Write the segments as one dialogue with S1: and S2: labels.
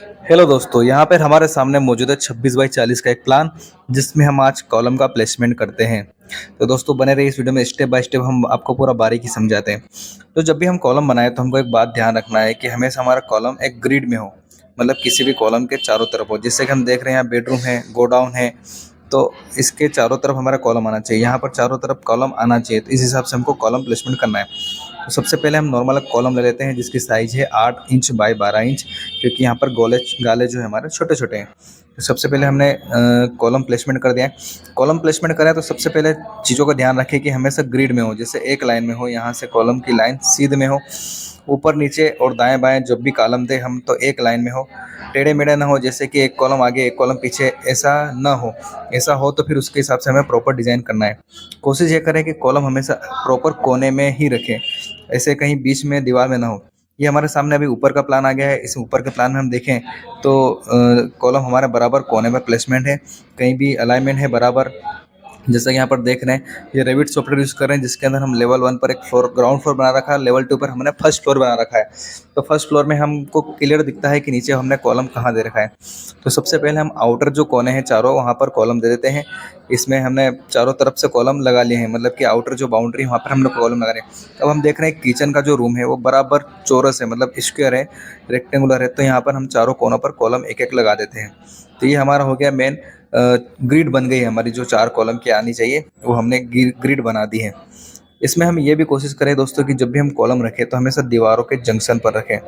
S1: Hello दोस्तों, यहाँ पर हमारे सामने मौजूद है 26 बाई 40 का एक प्लान, जिसमें हम आज कॉलम का प्लेसमेंट करते हैं। तो दोस्तों बने रहिए इस वीडियो में, स्टेप बाय स्टेप हम आपको पूरा बारीकी समझाते हैं। तो जब भी हम कॉलम बनाए तो हमको एक बात ध्यान रखना है कि हमेशा हमारा कॉलम एक ग्रिड में हो, मतलब किसी भी कॉलम के चारों तरफ हो। जैसे कि हम देख रहे हैं यहाँ बेडरूम है, गोडाउन है, तो इसके चारों तरफ हमारा कॉलम आना चाहिए। यहाँ पर चारों तरफ कॉलम आना चाहिए, तो इस हिसाब से हमको कॉलम प्लेसमेंट करना है। तो सबसे पहले हम नॉर्मल कॉलम ले लेते हैं जिसकी साइज़ है 8 इंच बाय 12 इंच, क्योंकि यहाँ पर गोले गाले जो है हमारे छोटे-छोटे हैं। तो सबसे पहले हमने कॉलम प्लेसमेंट कर दिया है। कॉलम प्लेसमेंट करें तो सबसे पहले चीज़ों का ध्यान रखें कि हमेशा ग्रिड में हो, जैसे एक लाइन में हो, यहाँ से कॉलम की लाइन सीध में हो, ऊपर नीचे और दाएँ-बाएँ जब भी कॉलम दें हम तो एक लाइन में हो, टेढ़े-मेढ़े ना हो, जैसे कि एक कॉलम आगे एक कॉलम पीछे, ऐसा ना हो। ऐसा हो तो फिर उसके हिसाब से हमें प्रॉपर डिज़ाइन करना है। कोशिश ये करें कि कॉलम हमेशा प्रॉपर कोने में ही रखें, ऐसे कहीं बीच में दीवार में ना हो। ये हमारे सामने अभी ऊपर का प्लान आ गया है। इस ऊपर के प्लान में हम देखें तो कॉलम हमारे बराबर कोने में प्लेसमेंट है, कहीं भी अलाइनमेंट है बराबर। जैसा कि यहाँ पर देख रहे हैं, ये रेविट सॉफ्टवेयर यूज़ कर रहे हैं जिसके अंदर हम लेवल 1 पर एक फ्लोर ग्राउंड फ्लोर बना रखा है, लेवल 2 पर हमने फर्स्ट फ्लोर बना रखा है। तो फर्स्ट फ्लोर में हमको क्लियर दिखता है कि नीचे हमने कॉलम कहाँ दे रखा है। तो सबसे पहले हम आउटर जो कोने हैं चारों, वहाँ पर कॉलम दे देते हैं। इसमें हमने चारों तरफ से कॉलम लगा लिए हैं, मतलब कि आउटर जो बाउंड्री है वहाँ पर हम लोग कॉलम लगा रहे हैं। अब हम देख रहे हैं किचन का जो रूम है वो बराबर चौरस है, मतलब स्क्वायर है, रेक्टेंगुलर है, तो यहाँ पर हम चारों कोनों पर कॉलम एक-एक लगा देते हैं। तो ये हमारा हो गया मेन ग्रिड बन गई है हमारी, जो 4 कॉलम की आनी चाहिए वो हमने ग्रिड बना दी है। इसमें हम ये भी कोशिश करें दोस्तों कि जब भी हम कॉलम रखें तो हमेशा दीवारों के जंक्शन पर रखें,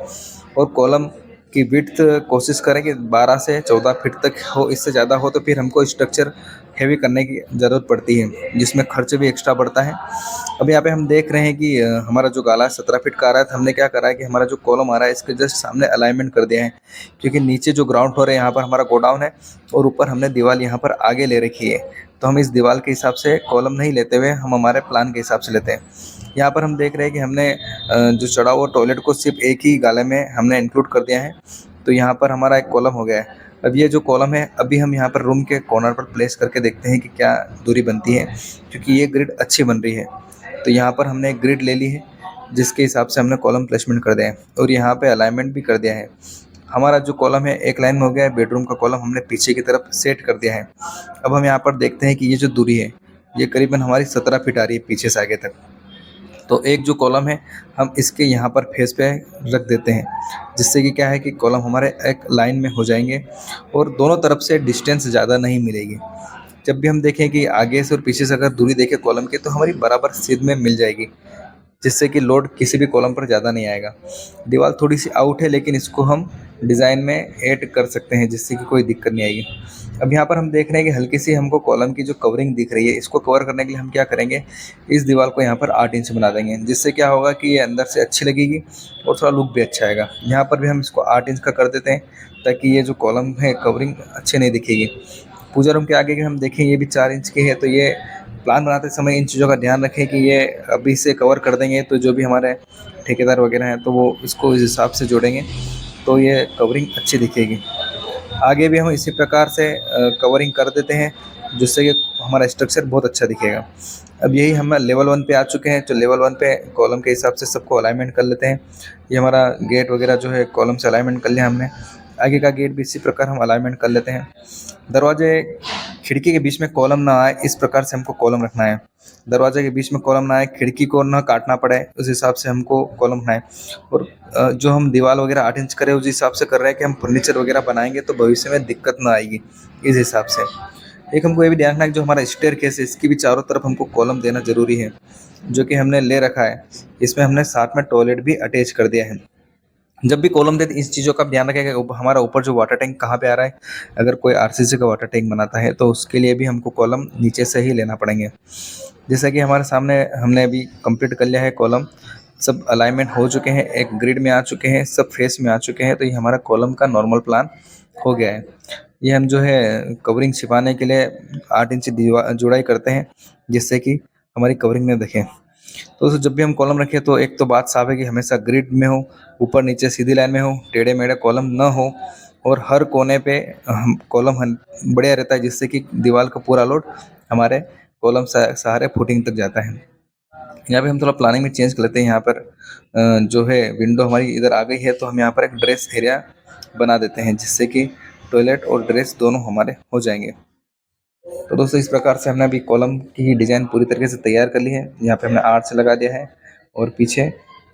S1: और कॉलम की विड्थ कोशिश करें कि 12 से 14 फीट तक हो। इससे ज़्यादा हो तो फिर हमको स्ट्रक्चर हेवी करने की ज़रूरत पड़ती है, जिसमें खर्च भी एक्स्ट्रा बढ़ता है। अब यहाँ पे हम देख रहे हैं कि हमारा जो गाला 17 फीट का आ रहा है, तो हमने क्या करा है कि हमारा जो कॉलम आ रहा है इसके जस्ट सामने अलाइनमेंट कर दिया है, क्योंकि नीचे जो ग्राउंड फ्लोर है यहाँ पर हमारा गोडाउन है, और ऊपर हमने दीवार यहाँ पर आगे ले रखी है। तो हम इस दीवार के हिसाब से कॉलम नहीं लेते हुए हम हमारे प्लान के हिसाब से लेते हैं। यहाँ पर हम देख रहे हैं कि हमने जो चढ़ा हुआ टॉयलेट को सिर्फ एक ही गाले में हमने इंक्लूड कर दिया है। तो यहाँ पर हमारा एक कॉलम हो गया है। अब ये जो कॉलम है अभी हम यहाँ पर रूम के कॉर्नर पर प्लेस करके देखते हैं कि क्या दूरी बनती है, क्योंकि ये ग्रिड अच्छी बन रही है। तो यहाँ पर हमने एक ग्रिड ले ली है जिसके हिसाब से हमने कॉलम प्लेसमेंट कर दिया है, और यहाँ पे अलाइनमेंट भी कर दिया है। हमारा जो कॉलम है एक लाइन में हो गया है, बेडरूम का कॉलम हमने पीछे की तरफ सेट कर दिया है। अब हम यहाँ पर देखते हैं कि ये जो दूरी है ये करीबन हमारी 17 फीट आ रही है पीछे से आगे तक। तो एक जो कॉलम है हम इसके यहाँ पर फेस पे रख देते हैं, जिससे कि क्या है कि कॉलम हमारे एक लाइन में हो जाएंगे और दोनों तरफ से डिस्टेंस ज़्यादा नहीं मिलेगी। जब भी हम देखें कि आगे से और पीछे से अगर दूरी देखें कॉलम की, तो हमारी बराबर सीध में मिल जाएगी, जिससे कि लोड किसी भी कॉलम पर ज़्यादा नहीं आएगा। दीवार थोड़ी सी आउट है, लेकिन इसको हम डिज़ाइन में ऐड कर सकते हैं जिससे कि कोई दिक्कत नहीं आएगी। अब यहाँ पर हम देख रहे हैं कि हल्की सी हमको कॉलम की जो कवरिंग दिख रही है, इसको कवर करने के लिए हम क्या करेंगे, इस दीवार को यहाँ पर 8 इंच बना देंगे, जिससे क्या होगा कि ये अंदर से अच्छी लगेगी और थोड़ा लुक भी अच्छा आएगा। यहाँ पर भी हम इसको 8 इंच का कर देते हैं, ताकि ये जो कॉलम है कवरिंग अच्छे नहीं दिखेगी। पूजा रूम के आगे के हम देखें, ये भी 4 इंच की है, तो ये प्लान बनाते समय इन चीज़ों का ध्यान रखें कि ये अभी से कवर कर देंगे तो जो भी हमारे ठेकेदार वगैरह हैं तो वो इसको इस हिसाब से जोड़ेंगे, तो ये कवरिंग अच्छी दिखेगी। आगे भी हम इसी प्रकार से कवरिंग कर देते हैं, जिससे कि हमारा स्ट्रक्चर बहुत अच्छा दिखेगा। अब यही हम लेवल 1 पे आ चुके हैं, तो लेवल 1 पे कॉलम के हिसाब से सबको अलाइनमेंट कर लेते हैं। ये हमारा गेट वगैरह जो है कॉलम से अलाइनमेंट कर लिया हमने। आगे का गेट भी इसी प्रकार हम अलाइनमेंट कर लेते हैं। दरवाजे खिड़की के बीच में कॉलम ना आए, इस प्रकार से हमको कॉलम रखना है। दरवाजे के बीच में कॉलम ना आए, खिड़की को ना काटना पड़े, उस हिसाब से हमको कॉलम बनाए। और जो हम दीवार वगैरह 8 इंच करें उस हिसाब से कर रहे हैं कि हम फर्नीचर वगैरह बनाएंगे तो भविष्य में दिक्कत ना आएगी, इस हिसाब से। एक हमको ये भी ध्यान रखना है कि जो हमारा स्टेयरकेस है इसकी भी चारों तरफ हमको कॉलम देना ज़रूरी है, जो कि हमने ले रखा है। इसमें हमने साथ में टॉयलेट भी अटैच कर दिया है। जब भी कॉलम देते इस चीज़ों का ध्यान रखें कि हमारा ऊपर जो वाटर टैंक कहाँ पे आ रहा है। अगर कोई आरसीसी का वाटर टैंक बनाता है तो उसके लिए भी हमको कॉलम नीचे से ही लेना पड़ेंगे। जैसा कि हमारे सामने हमने अभी कंप्लीट कर लिया है कॉलम, सब अलाइनमेंट हो चुके हैं, एक ग्रिड में आ चुके हैं, सब फेस में आ चुके हैं, तो ये हमारा कॉलम का नॉर्मल प्लान हो गया है। ये हम जो है कवरिंग छिपाने के लिए 8 इंच दीवार जुड़ाई करते हैं, जिससे कि हमारी कवरिंग में दिखे। तो जब भी हम कॉलम रखें तो एक तो बात साफ है कि हमेशा ग्रिड में हो, ऊपर नीचे सीधी लाइन में हो, टेढ़े मेढ़े कॉलम ना हो, और हर कोने पे हम कॉलम बढ़िया रहता है, जिससे कि दीवार का पूरा लोड हमारे कॉलम सहारे फुटिंग तक जाता है। यहाँ पे हम थोड़ा प्लानिंग में चेंज कर लेते हैं। यहाँ पर जो है विंडो हमारी इधर आ गई है, तो हम यहाँ पर एक ड्रेस एरिया बना देते हैं, जिससे कि टॉयलेट और ड्रेस दोनों हमारे हो जाएंगे। तो दोस्तों इस प्रकार से हमने अभी कॉलम की डिज़ाइन पूरी तरीके से तैयार कर ली है। यहाँ पे हमने आर्च लगा दिया है और पीछे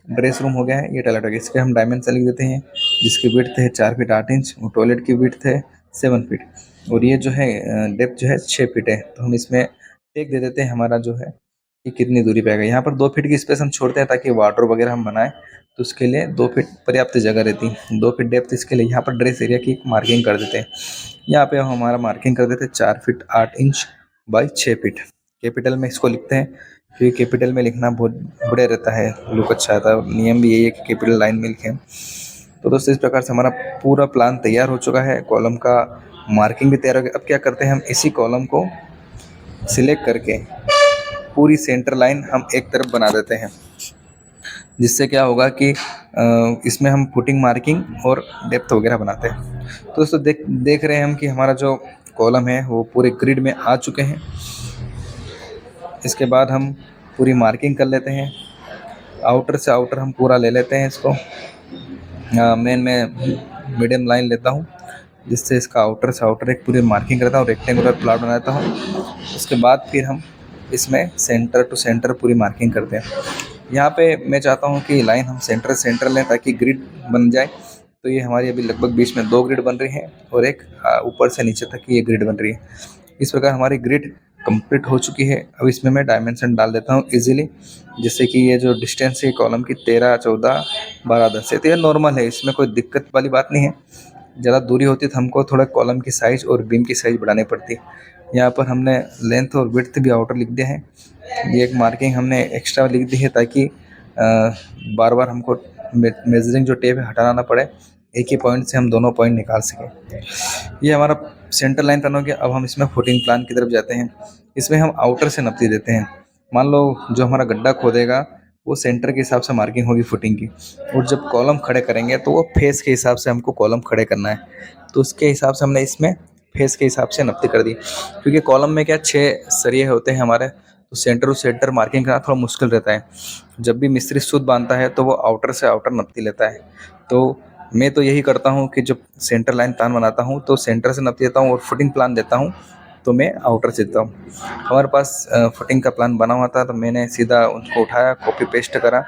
S1: ड्रेस रूम हो गया है, ये टॉयलेट हो गया। इसके हम डायमेंशन लिख देते हैं, जिसकी विड्थ है 4 फीट 8 इंच और टॉयलेट की विड्थ है 7 फीट और ये जो है डेप्थ जो है 6 फीट है। तो हम इसमें टेक दे देते हैं हमारा जो है कि कितनी दूरी पे आएगा। यहाँ पर 2 फीट की स्पेस हम छोड़ते हैं ताकि वाटर वगैरह हम बनाएं, तो उसके लिए 2 फीट पर्याप्त जगह रहती है। 2 फीट डेप्थ इसके लिए यहाँ पर ड्रेस एरिया की मार्किंग कर देते हैं। यहाँ पे हम हमारा मार्किंग कर देते हैं 4 feet 8 inch by 6 feet. Capital में इसको लिखते हैं क्योंकि कैपिटल में लिखना बहुत बढ़िया रहता है, लुक अच्छा आता है। नियम भी यही है कि कैपिटल लाइन में लिखें। तो दोस्तों इस प्रकार से हमारा पूरा प्लान तैयार हो चुका है, कॉलम का मार्किंग भी तैयार हो गया। अब क्या करते हैं, हम इसी कॉलम को सिलेक्ट करके पूरी सेंटर लाइन हम एक तरफ बना देते हैं, जिससे क्या होगा कि इसमें हम फुटिंग मार्किंग और डेप्थ वगैरह बनाते हैं। तो दोस्तों देख रहे हैं हम कि हमारा जो कॉलम है वो पूरे ग्रिड में आ चुके हैं। इसके बाद हम पूरी मार्किंग कर लेते हैं, आउटर से आउटर हम पूरा ले लेते हैं इसको। मेन में मीडियम लाइन लेता हूँ, जिससे इसका आउटर से आउटर एक पूरी मार्किंग करता हूँ, रेक्टेंगुलर प्लॉट बनाता हूँ। उसके बाद फिर हम इसमें सेंटर टू सेंटर पूरी मार्किंग करते हैं। यहाँ पे मैं चाहता हूँ कि लाइन हम सेंटर सेंटर लें ताकि ग्रिड बन जाए। तो ये हमारी अभी लगभग बीच में 2 ग्रिड बन रही हैं और एक ऊपर से नीचे तक की ये ग्रिड बन रही है। इस प्रकार हमारी ग्रिड कंप्लीट हो चुकी है। अब इसमें मैं डायमेंशन डाल देता हूँ इजीली, जिससे कि ये जो डिस्टेंस है कॉलम की 13, 14, 12, 10 है, तो ये नॉर्मल है, इसमें कोई दिक्कत वाली बात नहीं है। ज़्यादा दूरी होती तो हमको थोड़ा कॉलम की साइज़ और बीम की साइज़ बढ़ानी पड़ती। यहाँ पर हमने लेंथ और विड्थ भी आउटर लिख दिया है। ये एक मार्किंग हमने एक्स्ट्रा लिख दी है ताकि बार बार हमको मेजरिंग जो टेप है हटाना ना पड़े, एक ही पॉइंट से हम दोनों पॉइंट निकाल सकें। ये हमारा सेंटर लाइन प्लान हो गया। अब हम इसमें फुटिंग प्लान की तरफ जाते हैं। इसमें हम आउटर से नपती देते हैं। मान लो जो हमारा गड्ढा खोदेगा वो सेंटर के हिसाब से मार्किंग होगी फुटिंग की, और जब कॉलम खड़े करेंगे तो वो फेस के हिसाब से हमको कॉलम खड़े करना है। तो उसके हिसाब से हमने इसमें फेस के हिसाब से नपती कर दी, क्योंकि कॉलम में क्या 6 सरिये होते हैं हमारे, तो सेंटर टू सेंटर मार्किंग करना थोड़ा मुश्किल रहता है। जब भी मिस्त्री सूत बांधता है तो वो आउटर से आउटर नपती लेता है। तो मैं तो यही करता हूँ कि जब सेंटर लाइन प्लान बनाता हूँ तो सेंटर से नपती देता हूँ, और फुटिंग प्लान देता हूँ तो मैं आउटर से देता हूँ। हमारे पास फुटिंग का प्लान बना हुआ था तो मैंने सीधा उनको उठाया, कॉपी पेस्ट करा।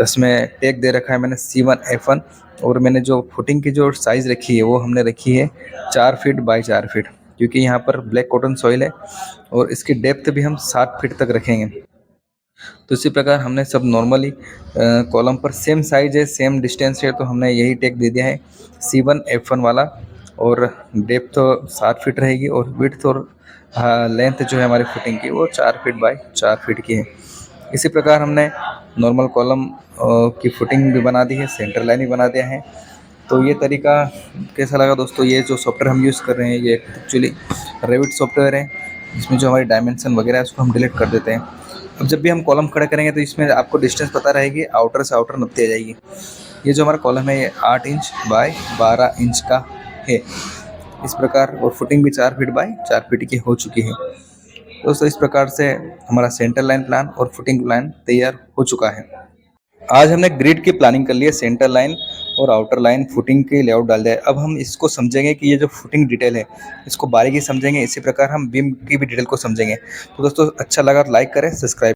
S1: इसमें टैग दे रखा है मैंने C1 F1, और मैंने जो फुटिंग की जो साइज़ रखी है वो हमने रखी है 4 फीट बाई 4 फीट, क्योंकि यहाँ पर ब्लैक कॉटन सॉइल है और इसकी डेप्थ भी हम 7 फीट तक रखेंगे। तो इसी प्रकार हमने सब नॉर्मली कॉलम पर सेम साइज़ है, सेम डिस्टेंस है, तो हमने यही टैग दे दिया है C1 F1 वाला। और डेप्थ 7 फीट रहेगी और विड्थ और लेंथ जो है हमारी फुटिंग की वो 4 फीट बाई 4 फीट की है। इसी प्रकार हमने नॉर्मल कॉलम की फुटिंग भी बना दी है, सेंटर लाइन भी बना दिया है। तो ये तरीका कैसा लगा दोस्तों? ये जो सॉफ्टवेयर हम यूज़ कर रहे हैं ये एक्चुअली रेविट सॉफ्टवेयर है, जिसमें जो हमारी डायमेंशन वगैरह है उसको हम डिलीट कर देते हैं। अब जब भी हम कॉलम खड़ा करेंगे तो इसमें आपको डिस्टेंस पता रहेगी, आउटर से आउटर नपती आ जाएगी। ये जो हमारा कॉलम है ये 8 इंच बाय 12 इंच का है इस प्रकार, और फुटिंग भी 4 फीट बाय 4 फीट की हो चुकी है। दोस्तों इस प्रकार से हमारा सेंटर लाइन प्लान और फुटिंग प्लान तैयार हो चुका है। आज हमने ग्रिड की प्लानिंग कर ली है, सेंटर लाइन और आउटर लाइन फुटिंग के लेआउट डाल दिया है। अब हम इसको समझेंगे कि ये जो फुटिंग डिटेल है इसको बारीकी समझेंगे, इसी प्रकार हम बीम की भी डिटेल को समझेंगे। तो दोस्तों अच्छा लगा तो लाइक करें, सब्सक्राइब